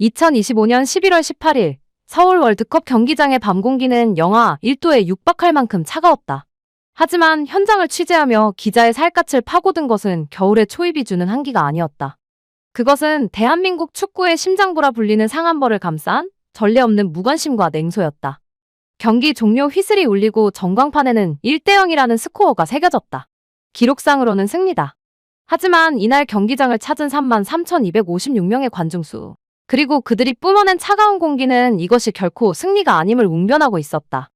2025년 11월 18일 서울 월드컵 경기장의 밤 공기는 영하 1도에 육박할 만큼 차가웠다. 하지만 현장을 취재하며 기자의 살갗을 파고든 것은 겨울의 초입이 주는 한기가 아니었다. 그것은 대한민국 축구의 심장부라 불리는 상한벌을 감싼 전례 없는 무관심과 냉소였다. 경기 종료 휘슬이 울리고 전광판에는 1대0이라는 스코어가 새겨졌다. 기록상으로는 승리다. 하지만 이날 경기장을 찾은 33,256명의 관중수. 그리고 그들이 뿜어낸 차가운 공기는 이것이 결코 승리가 아님을 웅변하고 있었다.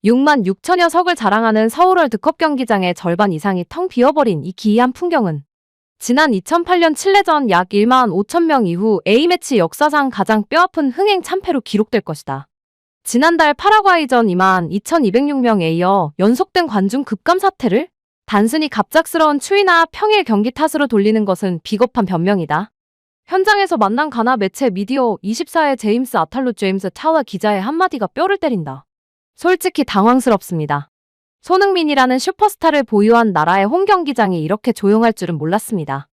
6만 6천여 석을 자랑하는 서울 월드컵 경기장의 절반 이상이 텅 비어버린 이 기이한 풍경은 지난 2008년 칠레전 약 1만 5천 명 이후 A매치 역사상 가장 뼈아픈 흥행 참패로 기록될 것이다. 지난달 파라과이전 2만 2,206명에 이어 연속된 관중 급감 사태를 단순히 갑작스러운 추위나 평일 경기 탓으로 돌리는 것은 비겁한 변명이다. 현장에서 만난 가나 매체 미디어 24의 제임스 아탈로 제임스 타워 기자의 한마디가 뼈를 때린다. 솔직히 당황스럽습니다. 손흥민이라는 슈퍼스타를 보유한 나라의 홈 경기장이 이렇게 조용할 줄은 몰랐습니다.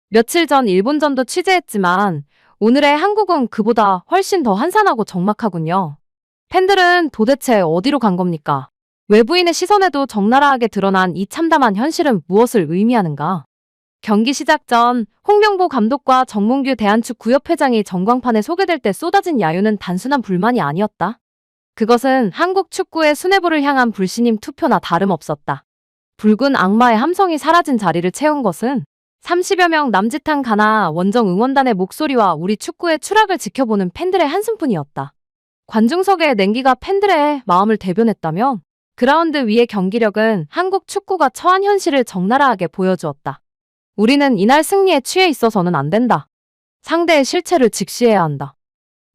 며칠 전 일본전도 취재했지만 오늘의 한국은 그보다 훨씬 더 한산하고 적막하군요. 팬들은 도대체 어디로 간 겁니까? 외부인의 시선에도 적나라하게 드러난 이 참담한 현실은 무엇을 의미하는가? 경기 시작 전 홍명보 감독과 정몽규 대한축구협회장이 전광판에 소개될 때 쏟아진 야유는 단순한 불만이 아니었다. 그것은 한국 축구의 수뇌부를 향한 불신임 투표나 다름없었다. 붉은 악마의 함성이 사라진 자리를 채운 것은 30여 명 남짓한 가나 원정 응원단의 목소리와 우리 축구의 추락을 지켜보는 팬들의 한숨뿐이었다. 관중석의 냉기가 팬들의 마음을 대변했다면 그라운드 위의 경기력은 한국 축구가 처한 현실을 적나라하게 보여주었다. 우리는 이날 승리에 취해 있어서는 안 된다. 상대의 실체를 직시해야 한다.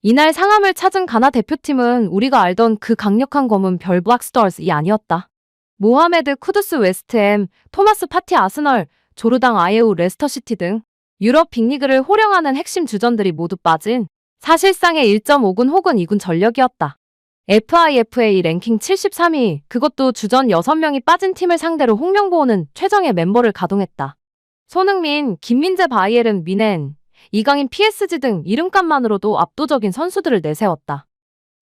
이날 상암을 찾은 가나 대표팀은 우리가 알던 그 강력한 검은 별 블랙스타즈이 아니었다. 모하메드 쿠두스 웨스트햄, 토마스 파티 아스널, 조르당 아예우 레스터시티 등 유럽 빅리그를 호령하는 핵심 주전들이 모두 빠진 사실상의 1.5군 혹은 2군 전력이었다. FIFA 랭킹 73위, 그것도 주전 6명이 빠진 팀을 상대로 홍명보는 최정예 멤버를 가동했다. 손흥민, 김민재 바이에른 미넨, 이강인 PSG 등 이름값만으로도 압도적인 선수들을 내세웠다.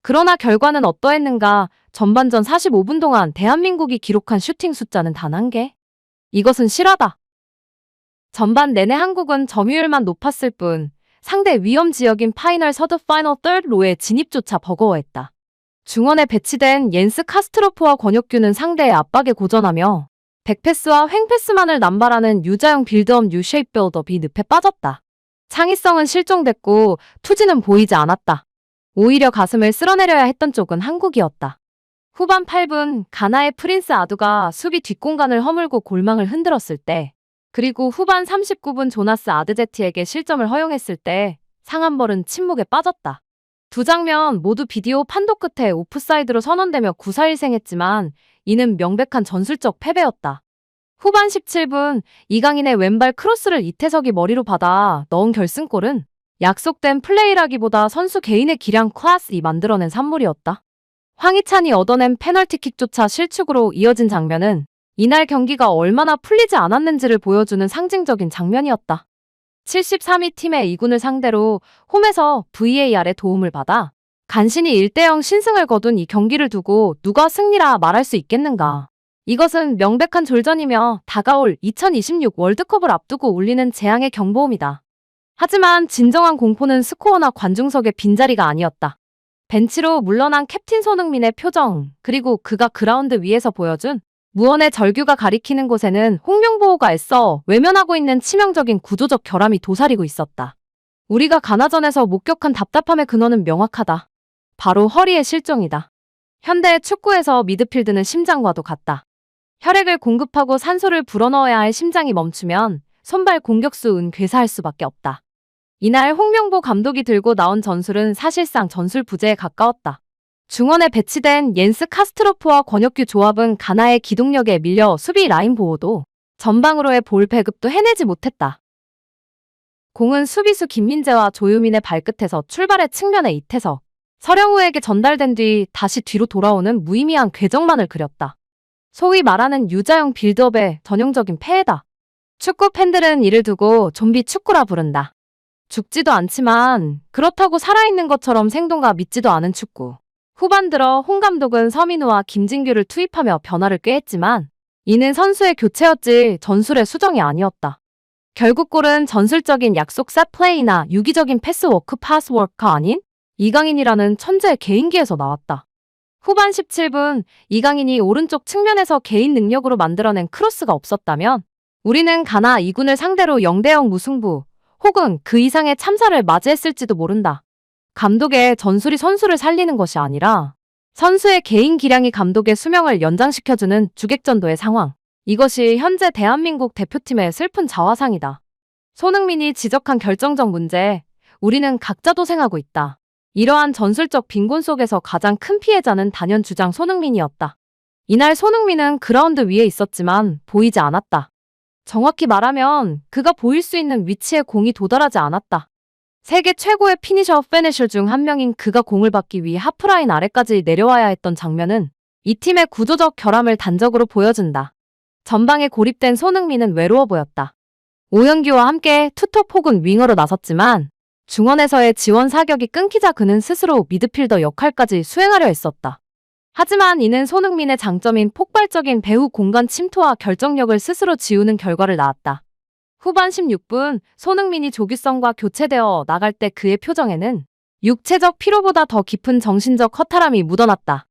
그러나 결과는 어떠했는가? 전반전 45분 동안 대한민국이 기록한 슈팅 숫자는 단 1개. 이것은 실화다. 전반 내내 한국은 점유율만 높았을 뿐 상대 위험 지역인 파이널 서드 파이널 3로의 진입조차 버거워했다. 중원에 배치된 옌스 카스트로프와 권혁규는 상대의 압박에 고전하며 백패스와 횡패스만을 남발하는 유자형 빌드업 U-쉐입 빌드업이 늪에 빠졌다. 창의성은 실종됐고 투지는 보이지 않았다. 오히려 가슴을 쓸어내려야 했던 쪽은 한국이었다. 후반 8분 가나의 프린스 아두가 수비 뒷공간을 허물고 골망을 흔들었을 때, 그리고 후반 39분 조나스 아드제티에게 실점을 허용했을 때 상한벌은 침묵에 빠졌다. 두 장면 모두 비디오 판독 끝에 오프사이드로 선언되며 구사일생했지만 이는 명백한 전술적 패배였다. 후반 17분 이강인의 왼발 크로스를 이태석이 머리로 받아 넣은 결승골은 약속된 플레이라기보다 선수 개인의 기량 클래스이 만들어낸 산물이었다. 황희찬이 얻어낸 페널티킥조차 실축으로 이어진 장면은 이날 경기가 얼마나 풀리지 않았는지를 보여주는 상징적인 장면이었다. 73위 팀의 2군을 상대로 홈에서 VAR의 도움을 받아 간신히 1대0 신승을 거둔 이 경기를 두고 누가 승리라 말할 수 있겠는가. 이것은 명백한 졸전이며 다가올 2026 월드컵을 앞두고 울리는 재앙의 경보음이다. 하지만 진정한 공포는 스코어나 관중석의 빈자리가 아니었다. 벤치로 물러난 캡틴 손흥민의 표정, 그리고 그가 그라운드 위에서 보여준 무언의 절규가 가리키는 곳에는 홍명보가 애써 외면하고 있는 치명적인 구조적 결함이 도사리고 있었다. 우리가 가나전에서 목격한 답답함의 근원은 명확하다. 바로 허리의 실종이다. 현대의 축구에서 미드필드는 심장과도 같다. 혈액을 공급하고 산소를 불어넣어야 할 심장이 멈추면 손발 공격수은 괴사할 수밖에 없다. 이날 홍명보 감독이 들고 나온 전술은 사실상 전술 부재에 가까웠다. 중원에 배치된 옌스 카스트로프와 권혁규 조합은 가나의 기동력에 밀려 수비 라인 보호도 전방으로의 볼 배급도 해내지 못했다. 공은 수비수 김민재와 조유민의 발끝에서 출발의 측면에 이태석, 서령우에게 전달된 뒤 다시 뒤로 돌아오는 무의미한 궤적만을 그렸다. 소위 말하는 유자형 빌드업의 전형적인 폐해다. 축구 팬들은 이를 두고 좀비 축구라 부른다. 죽지도 않지만 그렇다고 살아있는 것처럼 생동감 믿지도 않은 축구. 후반 들어 홍 감독은 서민우와 김진규를 투입하며 변화를 꾀했지만 이는 선수의 교체였지 전술의 수정이 아니었다. 결국 골은 전술적인 약속 셋 플레이나 유기적인 패스워크 파스워크가 아닌 이강인이라는 천재의 개인기에서 나왔다. 후반 17분 이강인이 오른쪽 측면에서 개인 능력으로 만들어낸 크로스가 없었다면 우리는 가나 2군을 상대로 0대0 무승부 혹은 그 이상의 참사를 맞이했을지도 모른다. 감독의 전술이 선수를 살리는 것이 아니라 선수의 개인 기량이 감독의 수명을 연장시켜주는 주객전도의 상황. 이것이 현재 대한민국 대표팀의 슬픈 자화상이다. 손흥민이 지적한 결정적 문제, 우리는 각자 도생하고 있다. 이러한 전술적 빈곤 속에서 가장 큰 피해자는 단연 주장 손흥민이었다. 이날 손흥민은 그라운드 위에 있었지만 보이지 않았다. 정확히 말하면 그가 보일 수 있는 위치에 공이 도달하지 않았다. 세계 최고의 피니셔 중 한 명인 그가 공을 받기 위해 하프라인 아래까지 내려와야 했던 장면은 이 팀의 구조적 결함을 단적으로 보여준다. 전방에 고립된 손흥민은 외로워 보였다. 오영규와 함께 투톱 혹은 윙어로 나섰지만 중원에서의 지원 사격이 끊기자 그는 스스로 미드필더 역할까지 수행하려 했었다. 하지만 이는 손흥민의 장점인 폭발적인 배후 공간 침투와 결정력을 스스로 지우는 결과를 낳았다. 후반 16분 손흥민이 조규성과 교체되어 나갈 때 그의 표정에는 육체적 피로보다 더 깊은 정신적 허탈함이 묻어났다.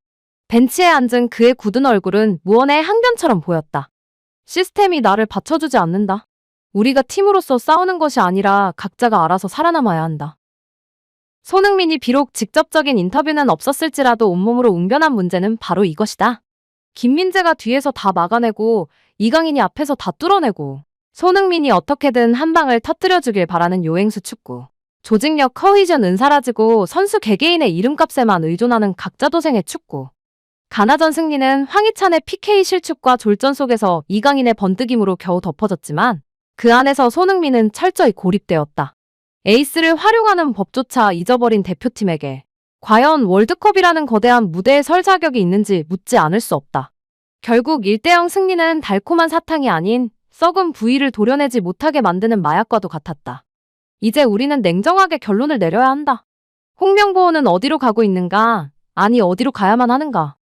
벤치에 앉은 그의 굳은 얼굴은 무언의 항변처럼 보였다. 시스템이 나를 받쳐주지 않는다. 우리가 팀으로서 싸우는 것이 아니라 각자가 알아서 살아남아야 한다. 손흥민이 비록 직접적인 인터뷰는 없었을지라도 온몸으로 웅변한 문제는 바로 이것이다. 김민재가 뒤에서 다 막아내고 이강인이 앞에서 다 뚫어내고 손흥민이 어떻게든 한 방을 터뜨려주길 바라는 요행수 축구. 조직력 커히전은 사라지고 선수 개개인의 이름값에만 의존하는 각자도생의 축구. 가나전 승리는 황희찬의 PK 실축과 졸전 속에서 이강인의 번뜩임으로 겨우 덮어졌지만 그 안에서 손흥민은 철저히 고립되었다. 에이스를 활용하는 법조차 잊어버린 대표팀에게 과연 월드컵이라는 거대한 무대에 설 자격이 있는지 묻지 않을 수 없다. 결국 1대0 승리는 달콤한 사탕이 아닌 썩은 부위를 도려내지 못하게 만드는 마약과도 같았다. 이제 우리는 냉정하게 결론을 내려야 한다. 홍명보는 어디로 가고 있는가? 아니 어디로 가야만 하는가?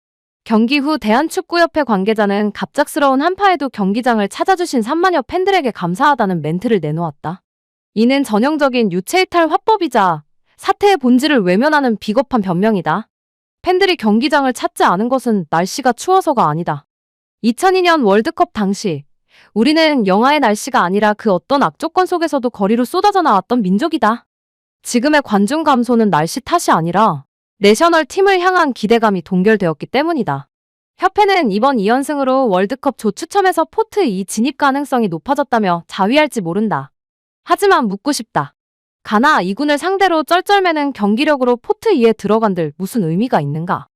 경기 후 대한축구협회 관계자는 갑작스러운 한파에도 경기장을 찾아주신 3만여 팬들에게 감사하다는 멘트를 내놓았다. 이는 전형적인 유체이탈 화법이자 사태의 본질을 외면하는 비겁한 변명이다. 팬들이 경기장을 찾지 않은 것은 날씨가 추워서가 아니다. 2002년 월드컵 당시 우리는 영하의 날씨가 아니라 그 어떤 악조건 속에서도 거리로 쏟아져 나왔던 민족이다. 지금의 관중 감소는 날씨 탓이 아니라 내셔널 팀을 향한 기대감이 동결되었기 때문이다. 협회는 이번 2연승으로 월드컵 조 추첨에서 포트 2 진입 가능성이 높아졌다며 자위할지 모른다. 하지만 묻고 싶다. 가나 2군을 상대로 쩔쩔매는 경기력으로 포트 2에 들어간들 무슨 의미가 있는가?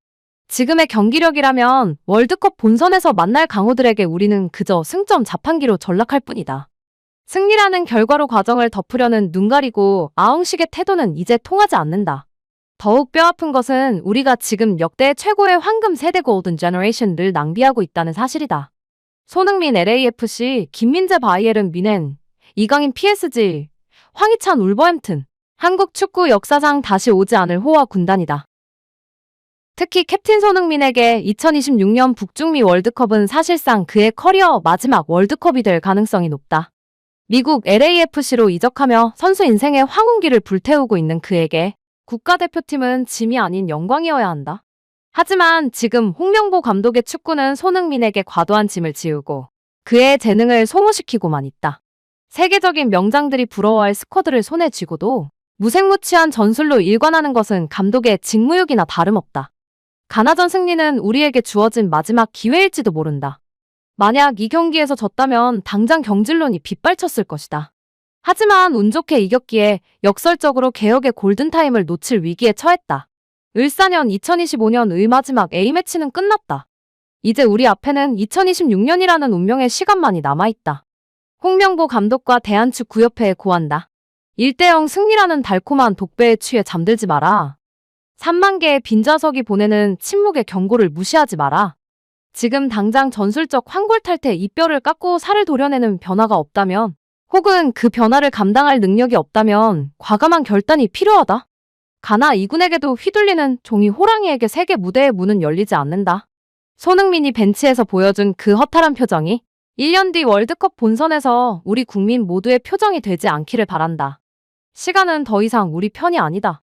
지금의 경기력이라면 월드컵 본선에서 만날 강호들에게 우리는 그저 승점 자판기로 전락할 뿐이다. 승리라는 결과로 과정을 덮으려는 눈 가리고 아웅식의 태도는 이제 통하지 않는다. 더욱 뼈아픈 것은 우리가 지금 역대 최고의 황금 세대 골든 제너레이션을 낭비하고 있다는 사실이다. 손흥민 LAFC, 김민재 바이에른 뮌헨, 이강인 PSG, 황희찬 울버햄튼. 한국 축구 역사상 다시 오지 않을 호화 군단이다. 특히 캡틴 손흥민에게 2026년 북중미 월드컵은 사실상 그의 커리어 마지막 월드컵이 될 가능성이 높다. 미국 LAFC로 이적하며 선수 인생의 황혼기를 불태우고 있는 그에게 국가대표팀은 짐이 아닌 영광이어야 한다. 하지만 지금 홍명보 감독의 축구는 손흥민에게 과도한 짐을 지우고 그의 재능을 소모시키고만 있다. 세계적인 명장들이 부러워할 스쿼드를 손에 쥐고도 무색무취한 전술로 일관하는 것은 감독의 직무유기나 다름없다. 가나전 승리는 우리에게 주어진 마지막 기회일지도 모른다. 만약 이 경기에서 졌다면 당장 경질론이 빗발쳤을 것이다. 하지만 운 좋게 이겼기에 역설적으로 개혁의 골든타임을 놓칠 위기에 처했다. 을사년 2025년의 마지막 A매치는 끝났다. 이제 우리 앞에는 2026년이라는 운명의 시간만이 남아있다. 홍명보 감독과 대한축구협회에 고한다. 1대0 승리라는 달콤한 독배에 취해 잠들지 마라. 3만 개의 빈좌석이 보내는 침묵의 경고를 무시하지 마라. 지금 당장 전술적 환골탈태 이 뼈를 깎고 살을 도려내는 변화가 없다면 혹은 그 변화를 감당할 능력이 없다면 과감한 결단이 필요하다. 가나 이군에게도 휘둘리는 종이 호랑이에게 세계 무대의 문은 열리지 않는다. 손흥민이 벤치에서 보여준 그 허탈한 표정이 1년 뒤 월드컵 본선에서 우리 국민 모두의 표정이 되지 않기를 바란다. 시간은 더 이상 우리 편이 아니다.